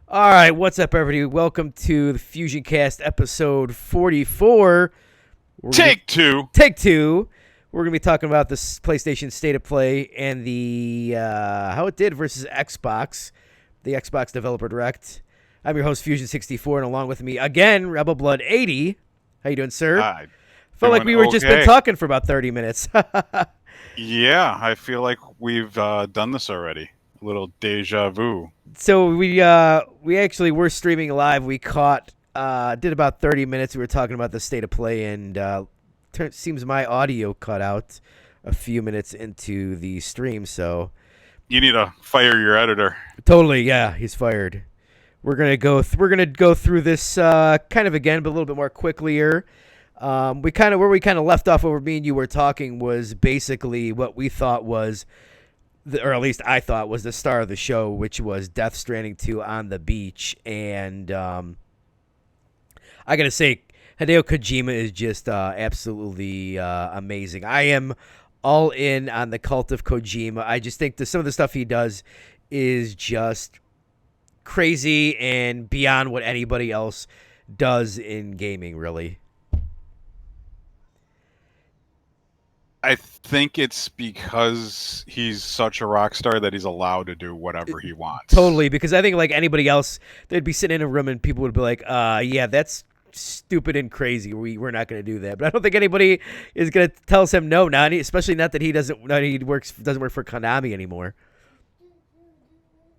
All right, what's up, everybody? Welcome to the FusionCast episode 44. We're gonna be Take two. take two. We're gonna be talking about this PlayStation State of Play and the how it did versus Xbox, the Xbox Developer Direct. I'm your host Fusion64, and along with me again, Rebel Blood 80. How you doing, sir? I Felt like doing we were just been okay. talking for about 30 minutes. Yeah, I feel like we've done this already. A little deja vu. So we actually were streaming live. We caught did about 30 minutes. We were talking about the state of play, and seems my audio cut out a few minutes into the stream. So You need to fire your editor. totally, yeah, he's fired. We're gonna go through this kind of again, but a little bit more quickly here. We kind of where we kind of left off over me and you were talking was basically what we thought was or at least I thought was the star of the show, which was Death Stranding 2 on the beach. And I got to say, Hideo Kojima is just absolutely amazing. I am all in on the cult of Kojima. I just think that some of the stuff he does is just crazy and beyond what anybody else does in gaming, really. I think it's because he's such a rock star that he's allowed to do whatever he wants. Totally, because I think like anybody else, they'd be sitting in a room and people would be like, yeah, that's stupid and crazy. We're not going to do that." But I don't think anybody is going to tell him no now, especially not that he doesn't doesn't work for Konami anymore.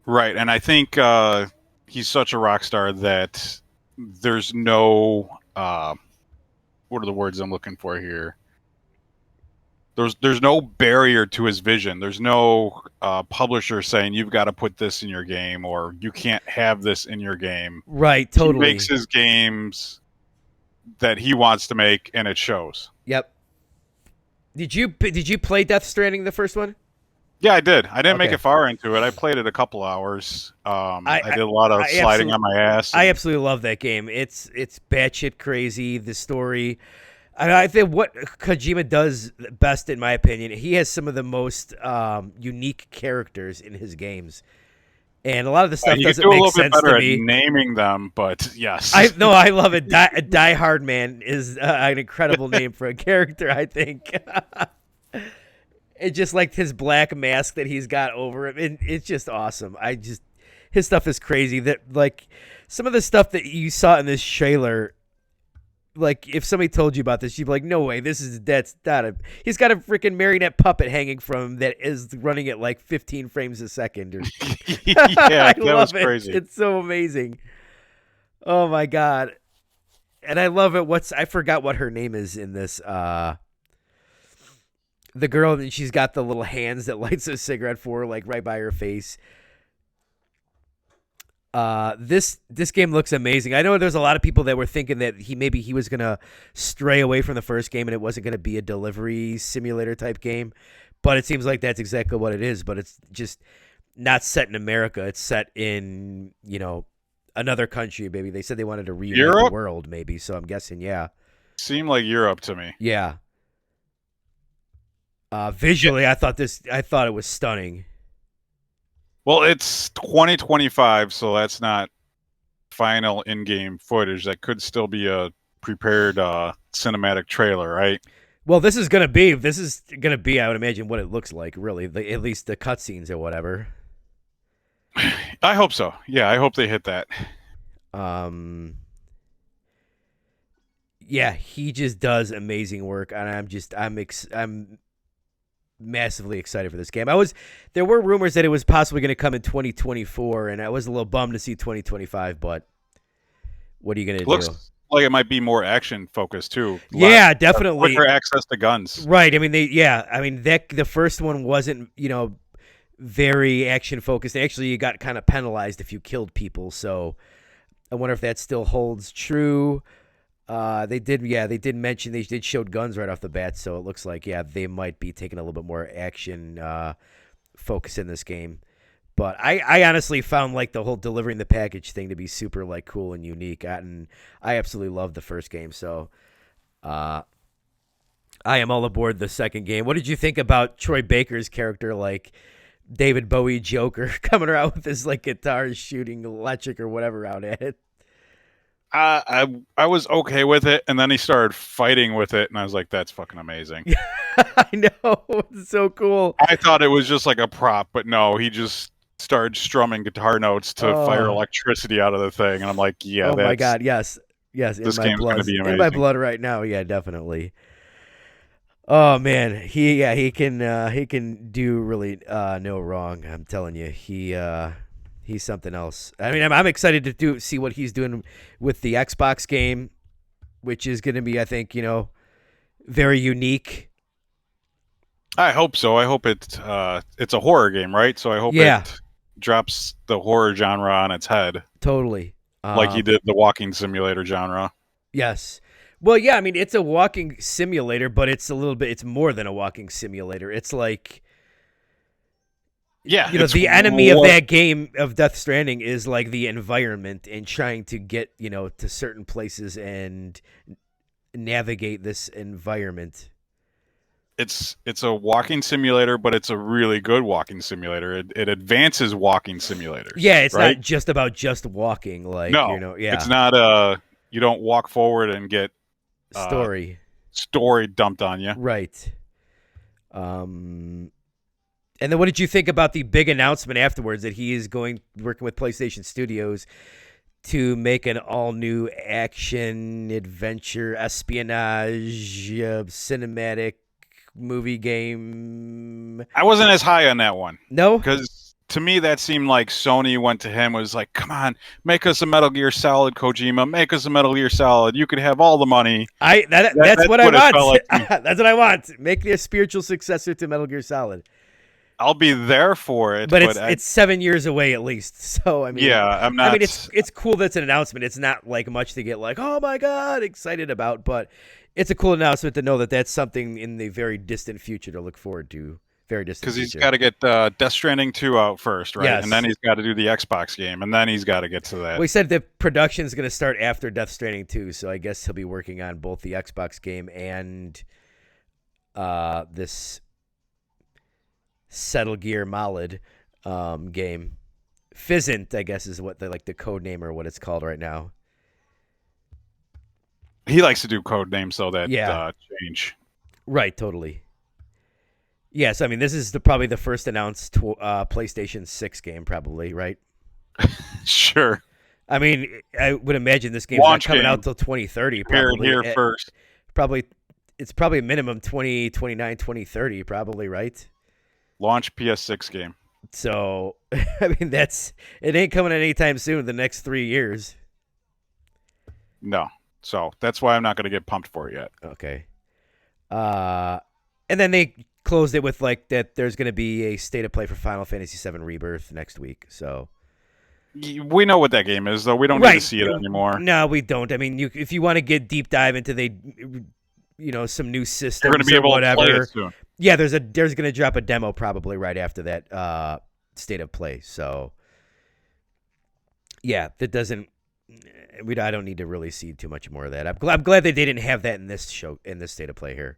Right, and I think he's such a rock star that there's no what are the words I'm looking for here? There's no barrier to his vision. There's no publisher saying you've got to put this in your game or you can't have this in your game. Right, He totally. makes his games that he wants to make, and it shows. Yep. Did you play Death Stranding, the first one? Yeah, I did. I didn't make Okay. it far into it. I played it a couple hours. I I did a lot of sliding on my ass. I absolutely love that game. It's batshit crazy. The story. I think what Kojima does best, in my opinion, he has some of the most unique characters in his games, and a lot of the stuff You could doesn't do a make little bit sense to better at me. naming them, but yes. I love it. Die Hard Man is an incredible name for a character. I think it's just like his black mask that he's got over him, and it's just awesome. His stuff is crazy. That like some of the stuff that you saw in this trailer. Like if somebody told you about this, you'd be like, "No way! That's not a." He's got a freaking marionette puppet hanging from him that is running at like 15 frames a second. Yeah, I that was love it. crazy. It's so amazing. Oh my god! And I love it. I forgot what her name is in this. The girl, and she's got the little hands that lights a cigarette for her, like right by her face. This game looks amazing. I know there's a lot of people that were thinking that he was gonna stray away from the first game and it wasn't gonna be a delivery simulator type game, but it seems like that's exactly what it is. But it's just not set in America. It's set in another country. Maybe they said they wanted to reunite the Europe? world. Maybe so. I'm guessing. Yeah. Seemed like Europe to me. Yeah. Visually, I thought it was stunning. Well, it's 2025, so that's not final in-game footage. That could still be a prepared cinematic trailer, right? Well, this is gonna be, I would imagine, what it looks like. Really, at least the cutscenes or whatever. I hope so. Yeah, I hope they hit that. Yeah, he just does amazing work, and I'm massively excited for this game. There were rumors that it was possibly going to come in 2024, and I was a little bummed to see 2025. But what are you going to do? Looks like it might be more action focused too. Yeah, definitely. Quicker access to guns. Right. I mean, the first one wasn't very action focused. Actually, you got kind of penalized if you killed people. So I wonder if that still holds true. They did mention they did show guns right off the bat, so it looks like they might be taking a little bit more action focus in this game. But I honestly found like the whole delivering the package thing to be super like cool and unique, and I absolutely loved the first game. So I am all aboard the second game. What did you think about Troy Baker's character? Like David Bowie Joker coming around with his like guitar shooting electric or whatever out at it. I was okay with it, and then he started fighting with it, and I was like, "That's fucking amazing." I know, it's so cool. I thought it was just like a prop, but no, he just started strumming guitar notes to fire Oh, electricity out of the thing, and I'm like, "Yeah, oh my that's God, yes, yes, this game's going to be in my amazing." blood right now. Yeah, definitely. Oh man, he can do really no wrong. I'm telling you, he's something else. I mean, I'm excited to see what he's doing with the Xbox game, which is going to be, I think, very unique. I hope so. I hope it's a horror game, right? So I hope Yeah, it drops the horror genre on its head, totally. like he did the walking simulator genre. Yes. Well, yeah, I mean, it's a walking simulator, but it's more than a walking simulator. It's like, Yeah, it's the enemy of what that game of Death Stranding is like the environment and trying to get, to certain places and navigate this environment. it's a walking simulator, but it's a really good walking simulator. It advances walking simulators. Yeah, it's right? not just about just walking, like, No, yeah. it's not you don't walk forward and get uh Story. story dumped on you. Right. And then what did you think about the big announcement afterwards that he is working with PlayStation Studios to make an all new action adventure espionage cinematic movie game? I wasn't as high on that one No? because to me that seemed like Sony went to him was like, "Come on, make us a Metal Gear Solid, Kojima. Make us a Metal Gear Solid. You could have all the money." That's what I what it felt want. like to me. That's what I want. Make me a spiritual successor to Metal Gear Solid. I'll be there for it, But but it's 7 years away at least. So I mean, yeah, I'm not. I mean, it's cool that's an announcement. It's not like much to get like, oh my God, excited about, but it's a cool announcement to know that that's something in the very distant future to look forward to. Very distant. Because he's future. got to get Death Stranding 2 out first, right? Yes. And then he's got to do the Xbox game, and then he's got to get to that. Well, he said the production's going to start after Death Stranding 2, so I guess he'll be working on both the Xbox game and this Settle Gear Malid game. Fizzant, I guess, is what the code name or what it's called right now. He likes to do code names, so that change. Right, totally. Yes, I mean this is probably the first announced PlayStation 6 game, probably, right? Sure. I mean, I would imagine this game's not coming out till 2030. Probably Here first. It's probably a minimum 2029, 2030, probably, right? Launch PS6 game. So, I mean, it ain't coming anytime soon. The next 3 years. No. So that's why I'm not going to get pumped for it yet. Okay. And then they closed it with like that. There's going to be a state of play for Final Fantasy VII Rebirth next week. So we know what that game is, though. We don't need to see it anymore. No, we don't. I mean, if you want to get deep dive into some new systems, you're going to be able to play it soon. Yeah, there's going to drop a demo probably right after that state of play. So yeah, that doesn't. I don't need to really see too much more of that. I'm glad they didn't have that in this state of play here.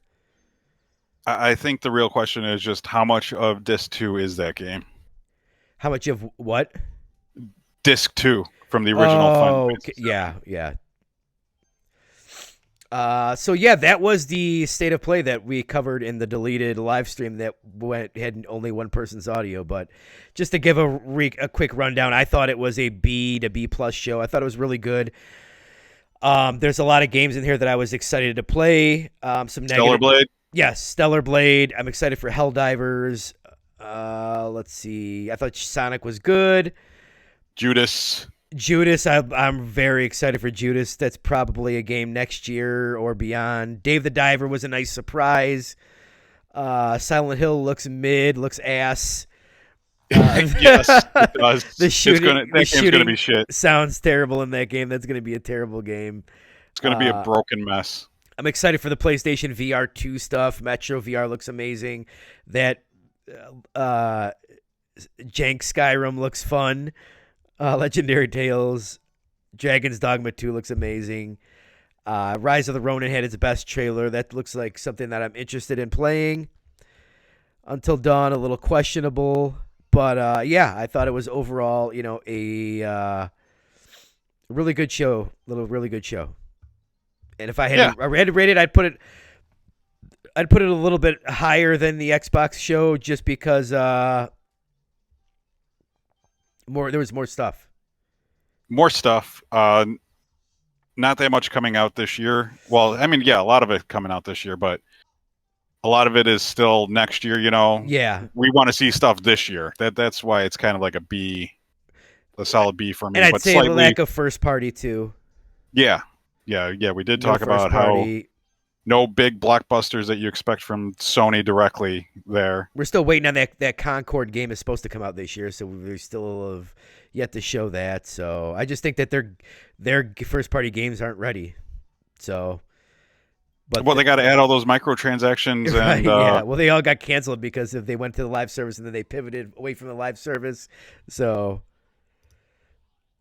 I think the real question is just how much of Disc 2 is that game? How much of what? Disc 2 from the original Final Fantasy VII. Yeah. So yeah, that was the state of play that we covered in the deleted live stream that had only one person's audio. But just to give a quick rundown, I thought it was a B to B plus show. I thought it was really good. There's a lot of games in here that I was excited to play. Some Stellar Blade. Yes, Stellar Blade. I'm excited for Helldivers. Let's see. I thought Sonic was good. Judas, I'm very excited for Judas. That's probably a game next year or beyond. Dave the Diver was a nice surprise. Silent Hill looks ass. Yes, it does. That game's gonna be shit. Sounds terrible in that game. That's gonna be a terrible game. It's gonna be a broken mess. I'm excited for the PlayStation VR 2 stuff. Metro VR looks amazing. That jank Skyrim looks fun. Legendary Tales, Dragon's Dogma 2 looks amazing. Rise of the Ronin had its best trailer. That looks like something that I'm interested in playing. Until Dawn, a little questionable. But yeah, I thought it was overall, a really good show, really good show. And if I had Yeah. to, I had to rate it, I'd put it a little bit higher than the Xbox show just because there was more stuff. More stuff. Not that much coming out this year. Well, I mean, yeah, a lot of it coming out this year, but a lot of it is still next year. Yeah, We want to see stuff this year. That's why it's kind of like a solid B for me. and I'd But say the slightly, lack of first party too. yeah, yeah. We did No talk first about how party. no big blockbusters that you expect from Sony directly there. We're still waiting on that Concord game is supposed to come out this year, so we still have yet to show that. So I just think that their first party games aren't ready. So, but Well, they got to add all those microtransactions right, and yeah. Well, they all got canceled because if they went to the live service and then they pivoted away from the live service. So,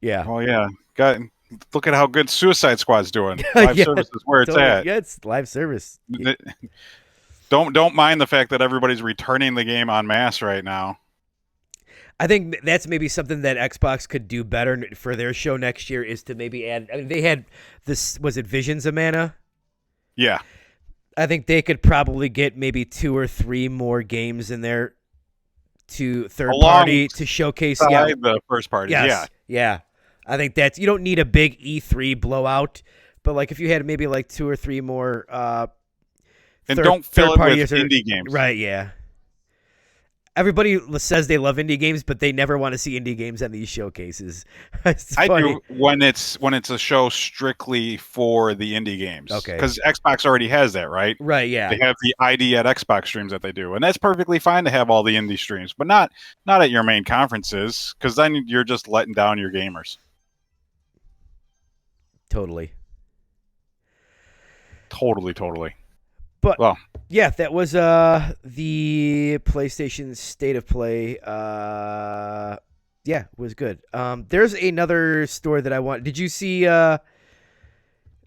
yeah. oh yeah, look at how good Suicide Squad's doing. Live Yeah, service is where it's totally. at. Yeah, it's live service. Don't mind the fact that everybody's returning the game en masse right now. I think that's maybe something that Xbox could do better for their show next year is to maybe add. I mean, they had this. Was it Visions of Mana? Yeah, I think they could probably get maybe 2 or 3 more games in there to third party to showcase. Yeah, the first party. yes, yeah. I think that's you don't need a big E3 blowout, but like if you had maybe like 2 or 3 more. And don't fill it with or, indie games. Right? Yeah. Everybody says they love indie games, but they never want to see indie games on these showcases. I do when it's a show strictly for the indie games. Okay. Because Xbox already has that, right? Right, yeah. They have the ID at Xbox streams that they do, and that's perfectly fine to have all the indie streams, but not at your main conferences, because then you're just letting down your gamers. Totally. Totally. But well, yeah, that was the PlayStation State of Play. Yeah, it was good. There's another store that I want. Did you see that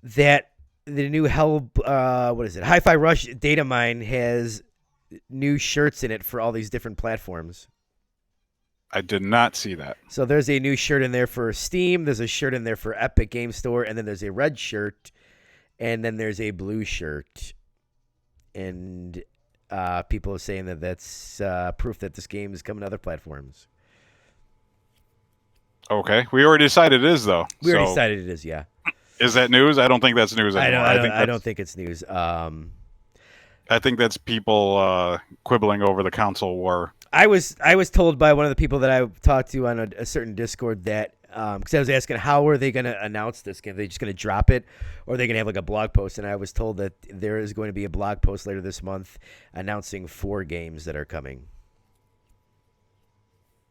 the new what is it? Hi-Fi Rush Data Mine has new shirts in it for all these different platforms. I did not see that. So there's a new shirt in there for Steam. There's a shirt in there for Epic Game Store, and then there's a red shirt, and then there's a blue shirt. And people are saying that that's proof that this game is coming to other platforms. Okay, we already decided it is, though. We already decided it is, yeah. Is that news? I don't think that's news anymore. I don't think it's news. I think that's people quibbling over the console war. I was told by one of the people that I talked to on a certain Discord that because I was asking how are they going to announce this game? Are they just going to drop it, or are they going to have like a blog post? And I was told that there is going to be a blog post later this month announcing 4 games that are coming.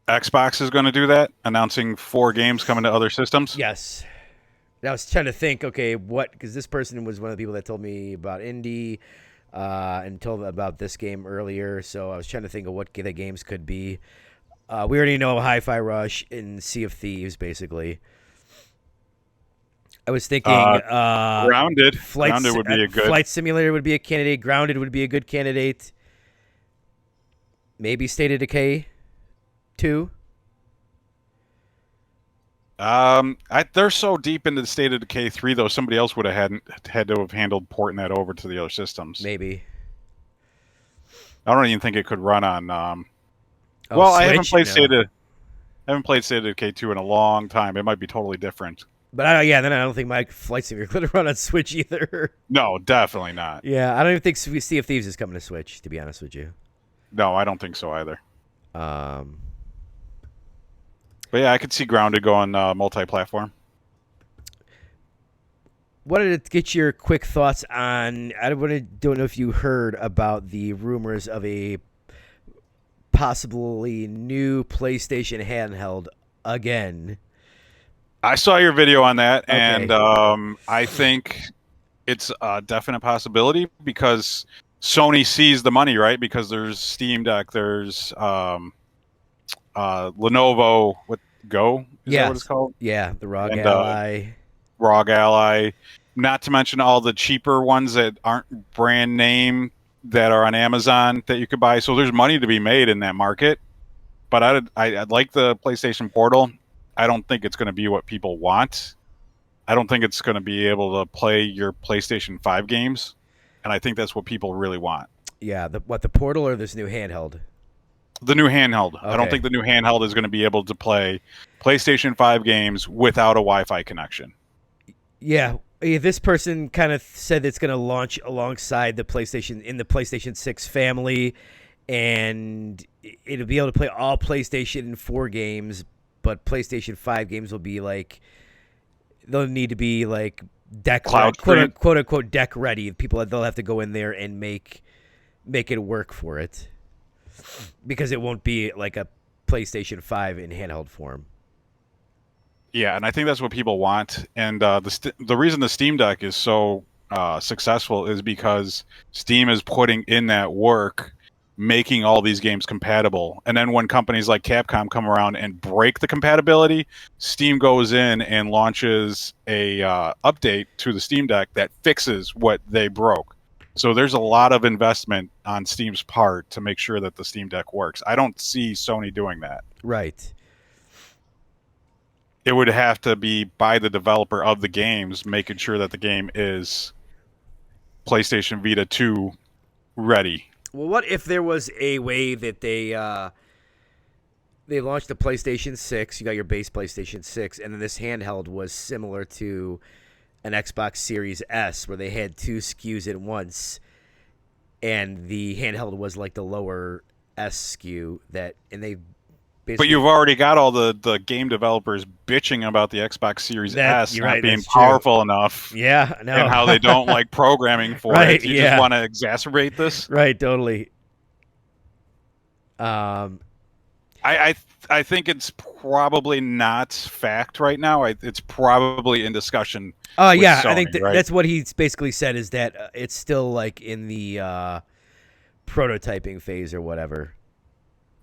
Xbox is going to do that, announcing 4 games coming to other systems? Yes. And I was trying to think, okay, what? Because this person was one of the people that told me about indie and told me about this game earlier. So I was trying to think of what the games could be. We already know Hi-Fi Rush and Sea of Thieves, basically. I was thinking Grounded. Grounded would be a good. Flight Simulator would be a candidate. Grounded would be a good candidate. Maybe State of Decay 2. They're so deep into the State of Decay 3, though. Somebody else would have had to have handled porting that over to the other systems. Maybe. I don't even think it could run on. Switch? I haven't played State of Decay 2 in a long time. It might be totally different. But then I don't think my Flight Simulator could run on Switch either. No, definitely not. Yeah, I don't even think Sea of Thieves is coming to Switch, to be honest with you. No, I don't think so either. But yeah, I could see Grounded going multi-platform. Wanted to get your quick thoughts on. Don't know if you heard about the rumors of a possibly new PlayStation handheld again. I saw your video on that, Okay. and I think it's a definite possibility because Sony sees the money, right? Because there's Steam Deck, there's Lenovo with Go. Is that what it's called? Yeah, the ROG Ally. ROG Ally. Not to mention all the cheaper ones that aren't brand name that are on Amazon that you could buy. So there's money to be made in that market. but I like the PlayStation Portal. I don't think it's going to be what people want. I don't think it's going to be able to play your PlayStation 5 games, and I think that's what people really want. Yeah, the Portal or this new handheld? The new handheld. I don't Okay. think the new handheld is going to be able to play PlayStation 5 games without a Wi-Fi connection. Yeah, this person kind of said it's going to launch alongside the PlayStation in the PlayStation 6 family, and it'll be able to play all PlayStation 4 games, but PlayStation 5 games will be like they'll need to be like Cloud stream. quote unquote deck ready. People they'll have to go in there and make it work for it because it won't be like a PlayStation 5 in handheld form. Yeah, and I think that's what people want. And the reason the Steam Deck is so successful is because Steam is putting in that work, making all these games compatible. And then when companies like Capcom come around and break the compatibility, Steam goes in and launches a update to the Steam Deck that fixes what they broke. So there's a lot of investment on Steam's part to make sure that the Steam Deck works. I don't see Sony doing that. Right. It would have to be by the developer of the games, making sure that the game is PlayStation Vita 2 ready. Well, what if there was a way that they launched the PlayStation 6, you got your base PlayStation 6, and then this handheld was similar to an Xbox Series S where they had two SKUs at once, and the handheld was like the lower S SKU and they But basically you've already got all the game developers bitching about the Xbox Series S you're not right, being that's true. powerful enough Yeah, no. and how they don't like programming for Right, it. You yeah. just want to exacerbate this? Right, totally. I think it's probably not fact right now. It's probably in discussion. Oh with yeah, I Sony, think right? that's what he's basically said is that it's still like in the prototyping phase or whatever.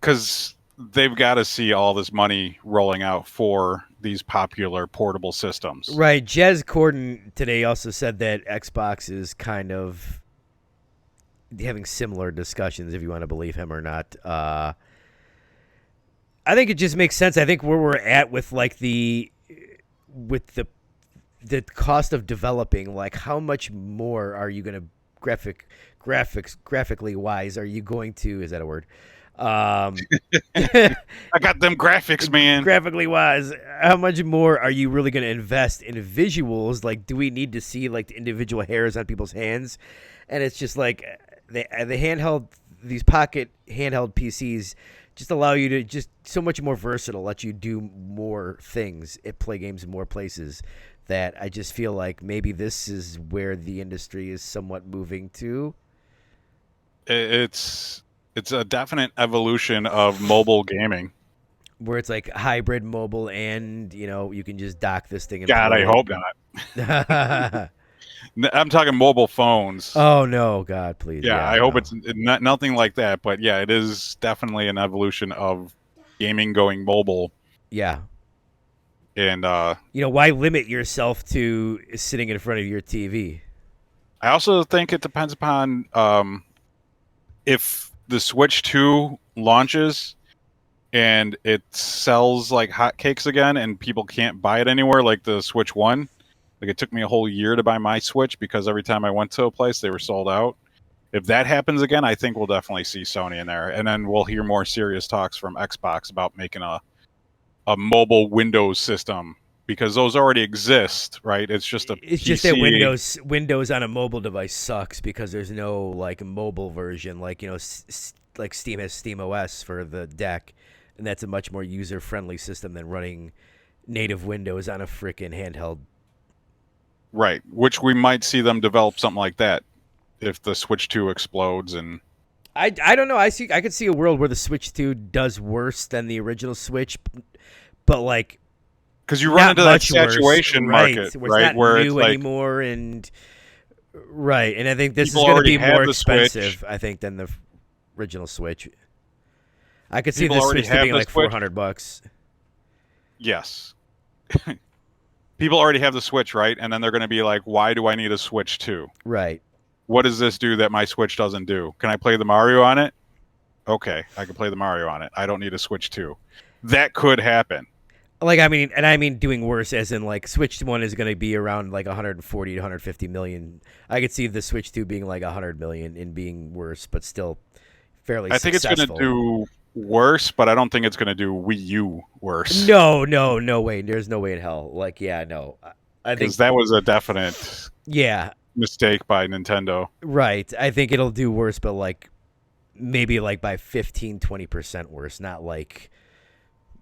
Because they've got to see all this money rolling out for these popular portable systems. Right. Jez Corden today also said that Xbox is kind of having similar discussions, if you want to believe him or not. I think it just makes sense. I think where we're at with like the cost of developing, like how much more are you going to graphically wise are you going to, is that a word? I got them graphics, man. Graphically wise, how much more are you really going to invest in visuals? Like, do we need to see like the individual hairs on people's hands? And it's just like the handheld, these pocket handheld PCs just allow you to just so much more versatile, let you do more things, play games in more places. That I just feel like maybe this is where the industry is somewhat moving to. It's a definite evolution of mobile gaming. Where it's like hybrid mobile and, you can just dock this thing and God, play I hope not. I'm talking mobile phones. Oh, no, God, please. Yeah, I hope it's nothing like that. But yeah, it is definitely an evolution of gaming going mobile. Yeah. And why limit yourself to sitting in front of your TV? I also think it depends upon if the Switch 2 launches and it sells like hotcakes again and people can't buy it anywhere like the Switch 1. Like it took me a whole year to buy my Switch because every time I went to a place, they were sold out. If that happens again, I think we'll definitely see Sony in there. And then we'll hear more serious talks from Xbox about making a mobile Windows system because those already exist, right? It's just a It's PC. just that Windows on a mobile device sucks because there's no like mobile version, like like Steam has Steam OS for the deck, and that's a much more user friendly system than running native Windows on a frickin' handheld. Right, which we might see them develop something like that if the Switch 2 explodes. And I don't know. I could see a world where the Switch 2 does worse than the original Switch, but like because you run into that saturation worse, market, right? right? Where it's it's not new like anymore, and right. And I think this is people going to already be have more the expensive, Switch. I think, than the original Switch. I could see People the already Switch to have being the like Switch. $400. Yes. People already have the Switch, right? And then they're going to be like, why do I need a Switch 2? Right. What does this do that my Switch doesn't do? Can I play the Mario on it? Okay, I can play the Mario on it. I don't need a Switch 2. That could happen. Like I mean doing worse as in like Switch 1 is going to be around like 140 to 150 million. I could see the Switch 2 being like 100 million and being worse but still fairly I think it's going to successful. do worse, but I don't think it's going to do Wii U worse No way. There's no way in hell. Like yeah, no. I because think that was a definite yeah, mistake by Nintendo. right. I think it'll do worse but like maybe like by 15-20% worse, not like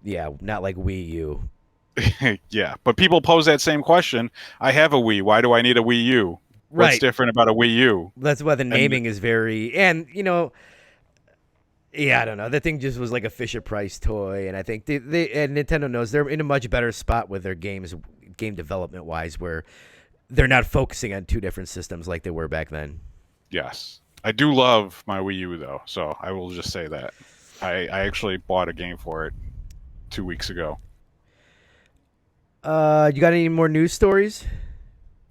Wii U. Yeah, but people pose that same question. I have a Wii. Why do I need a Wii U? What's Right. different about a Wii U? That's why the And naming is very and yeah, I don't know. That thing just was like a Fisher Price toy, and I think they and Nintendo knows they're in a much better spot with their game development wise, where they're not focusing on two different systems like they were back then. yes, I do love my Wii U though, so I will just say that. I actually bought a game for it 2 weeks ago. You got any more news stories?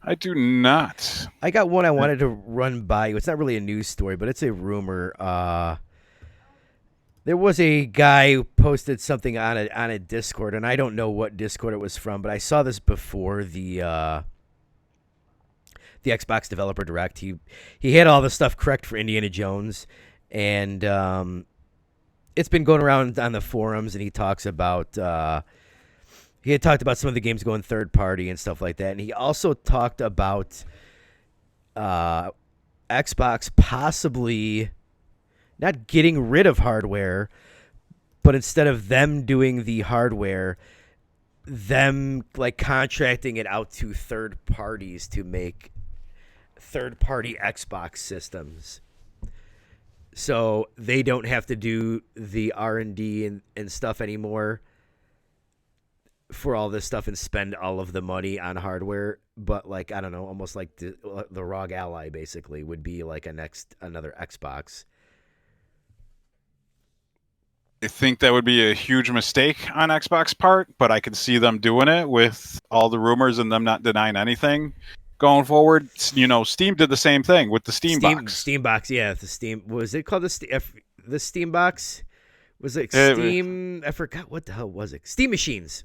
I do not. I got one I wanted to run by you. It's not really a news story, but it's a rumor. There was a guy who posted something on a Discord, and I don't know what Discord it was from, but I saw this before the Xbox Developer Direct. He had all the stuff correct for Indiana Jones, and it's been going around on the forums, and he talks about he had talked about some of the games going third party and stuff like that, and he also talked about Xbox possibly not getting rid of hardware, but instead of them doing the hardware, them like contracting it out to third parties to make third party Xbox systems. So they don't have to do the R&D and stuff anymore for all this stuff and spend all of the money on hardware. But like, I don't know, almost like the ROG Ally basically would be like another Xbox. I think that would be a huge mistake on Xbox part, but I could see them doing it with all the rumors and them not denying anything going forward. Steam did the same thing with the Steam box. Steam box, yeah. The Steam was it called the Steam box? Was it It, Steam? I forgot what the hell was it. Steam machines.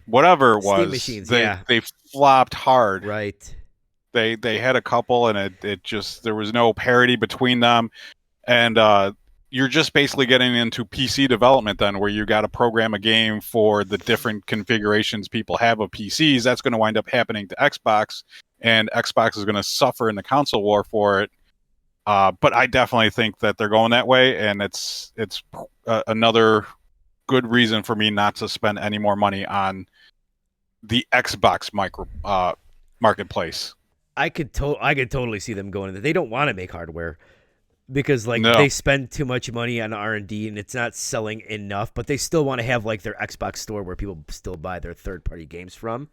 whatever it Steam was, machines, they yeah. they flopped hard. Right. They had a couple, and it just there was no parity between them, and you're just basically getting into PC development then, where you got to program a game for the different configurations people have of PCs. That's going to wind up happening to Xbox, and Xbox is going to suffer in the console war for it. But I definitely think that they're going that way, and it's another good reason for me not to spend any more money on the Xbox marketplace. I could totally see them going. They don't want to make hardware because like No. they spend too much money on R&D and it's not selling enough, but they still want to have like their Xbox store where people still buy their third-party games from.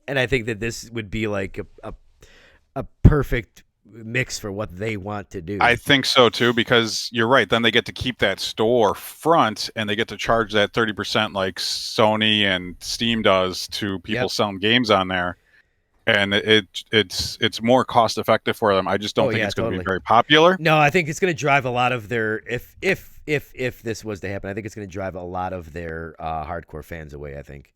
And I think that this would be like a perfect mix for what they want to do. I think so too, because you're right. Then they get to keep that store front, and they get to charge that 30% like Sony and Steam does to people Yep. selling games on there, and it's more cost effective for them. I just don't Oh, think yeah, it's going to totally. be very popular. No, I think it's going to drive a lot of their if this was to happen, I think it's going to drive a lot of their hardcore fans away. I think.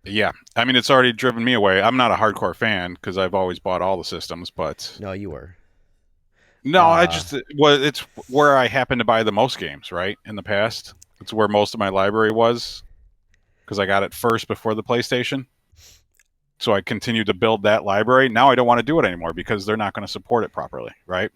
Yeah, I mean it's already driven me away. I'm not a hardcore fan because I've always bought all the systems, but No, you were. no, I just it's where I happen to buy the most games. Right in the past, it's where most of my library was because I got it first before the PlayStation. So I continued to build that library. Now I don't want to do it anymore because they're not going to support it properly, right?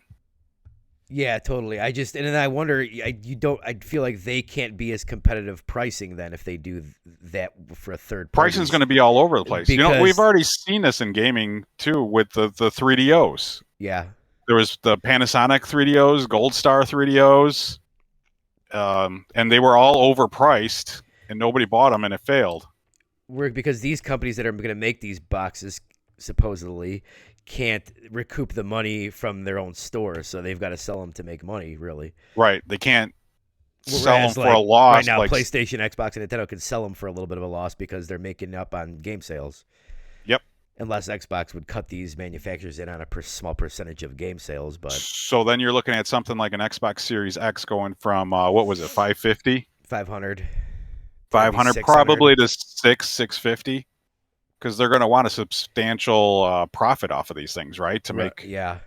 Yeah, totally. I then I wonder. I feel like they can't be as competitive pricing then if they do that for a third party. Pricing's going to be all over the place. Because, we've already seen this in gaming too with the 3DOs. Yeah. There was the Panasonic 3DOs, Gold Star 3DOs, and they were all overpriced, and nobody bought them, and it failed. Because these companies that are going to make these boxes supposedly can't recoup the money from their own stores, so they've got to sell them to make money. Really, right? They can't sell Whereas, them for a loss. Right now, PlayStation, Xbox, and Nintendo can sell them for a little bit of a loss because they're making up on game sales. Yep. unless Xbox would cut these manufacturers in on a small percentage of game sales. But So then you're looking at something like an Xbox Series X going from what was it, 550, 500 to maybe 500, 600. probably to 650, because they're going to want a substantial profit off of these things, right? To make Yeah.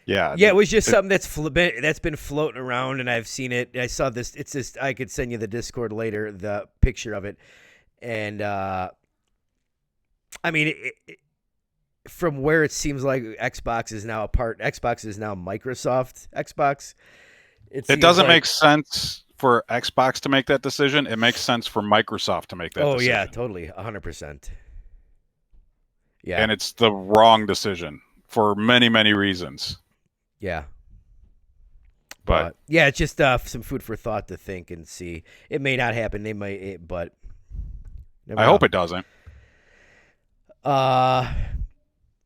yeah, Yeah, it was just something that's been floating around, and I've seen it. I saw this. It's just I could send you the Discord later, the picture of it, and I mean, from where it seems like Xbox is now Microsoft Xbox. it doesn't make sense for Xbox to make that decision. It makes sense for Microsoft to make that decision. Yeah, totally, 100%. Yeah, And it's the wrong decision for many, many reasons. Yeah. But yeah, it's just some food for thought to think and see. It may not happen. They might, but I hope it doesn't.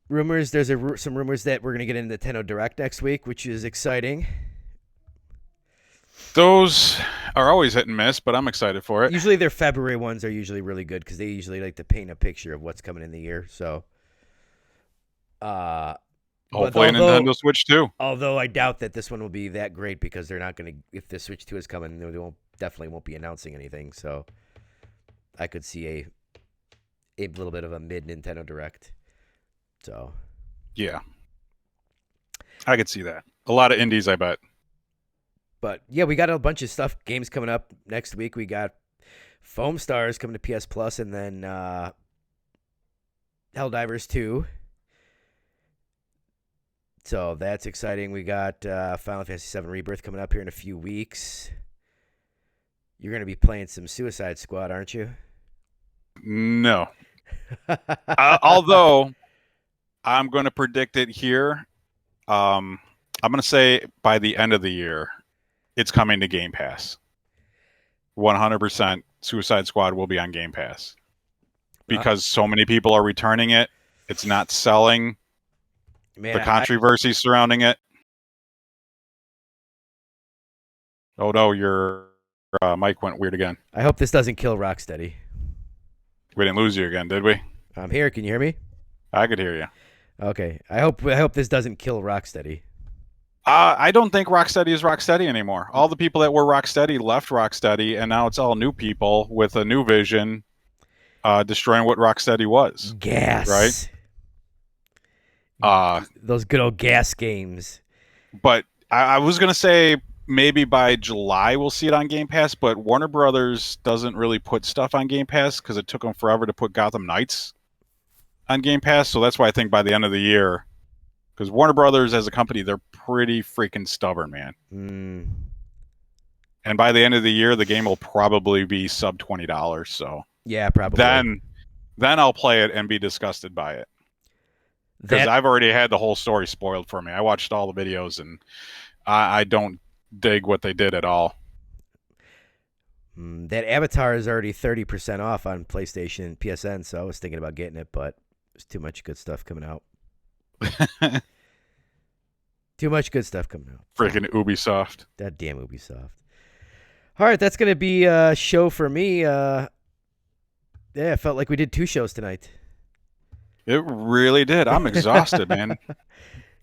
Rumors. There's some rumors that we're gonna get into Nintendo Direct next week, which is exciting. Those are always hit and miss, but I'm excited for it. Usually, their February ones are usually really good because they usually like to paint a picture of what's coming in the year. So, hopefully, Nintendo Switch 2. Although I doubt that this one will be that great because they're not going to. If the Switch 2 is coming, they definitely won't be announcing anything. So, I could see a little bit of a mid Nintendo Direct. So, yeah, I could see that. A lot of indies, I bet. But yeah, we got a bunch of games coming up next week. We got Foam Stars coming to PS Plus, and then Helldivers 2. So that's exciting. We got Final Fantasy VII Rebirth coming up here in a few weeks. You're going to be playing some Suicide Squad, aren't you? No. Although, I'm going to predict it here. I'm going to say by the end of the year, it's coming to Game Pass. 100% Suicide Squad will be on Game Pass. Because so many people are returning it. It's not selling. Man, the controversy surrounding it. Oh no, your mic went weird again. I hope this doesn't kill Rocksteady. We didn't lose you again, did we? I'm here. Can you hear me? I could hear you. Okay. I hope this doesn't kill Rocksteady. I don't think Rocksteady is Rocksteady anymore. All the people that were Rocksteady left Rocksteady, and now it's all new people with a new vision, destroying what Rocksteady was. Gas. Right? Those good old gas games. But I was going to say maybe by July we'll see it on Game Pass, but Warner Brothers doesn't really put stuff on Game Pass because it took them forever to put Gotham Knights on Game Pass. So that's why I think by the end of the year, because Warner Brothers as a company, they're pretty freaking stubborn, man. And by the end of the year, the game will probably be sub $20. So yeah, probably. Then I'll play it and be disgusted by it. Because I've already had the whole story spoiled for me. I watched all the videos, and I don't dig what they did at all. That Avatar is already 30% off on PlayStation and PSN, so I was thinking about getting it, but there's too much good stuff coming out. Too much good stuff coming out. Freaking Ubisoft. That damn Ubisoft. All right, that's going to be a show for me. Yeah, I felt like we did 2 shows tonight. It really did. I'm exhausted, man.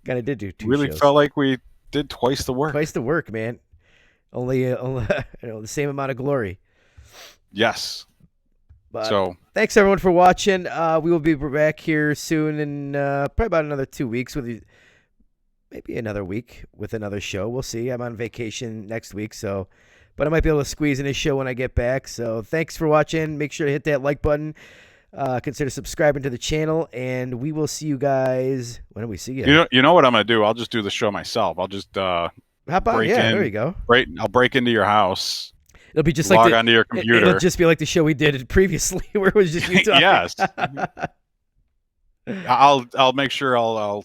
Kind of did do 2 shows. Really felt like we did twice the work. Twice the work, man. Only the same amount of glory. Yes. But so thanks everyone for watching. We will be back here soon in probably about another 2 weeks with maybe another week with another show. We'll see. I'm on vacation next week, but I might be able to squeeze in a show when I get back. So thanks for watching. Make sure to hit that like button. Consider subscribing to the channel, and we will see you guys. When do we see you? You know what I'm gonna do? I'll just do the show myself. I'll just hop on. Yeah, there you go. I'll break into your house. It'll be just log like onto your computer. It'll just be like the show we did previously, where it was just you talking. Yes. I'll make sure I'll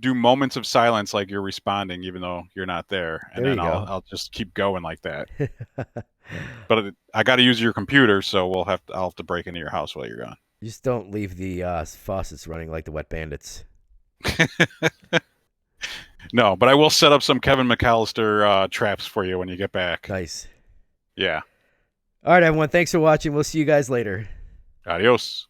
do moments of silence like you're responding, even though you're not there, and then I'll just keep going like that. But I got to use your computer, so I'll have to break into your house while you're gone. Just don't leave the faucets running like the Wet Bandits. No, but I will set up some Kevin McAllister traps for you when you get back. Nice. Yeah. All right, everyone. Thanks for watching. We'll see you guys later. Adios.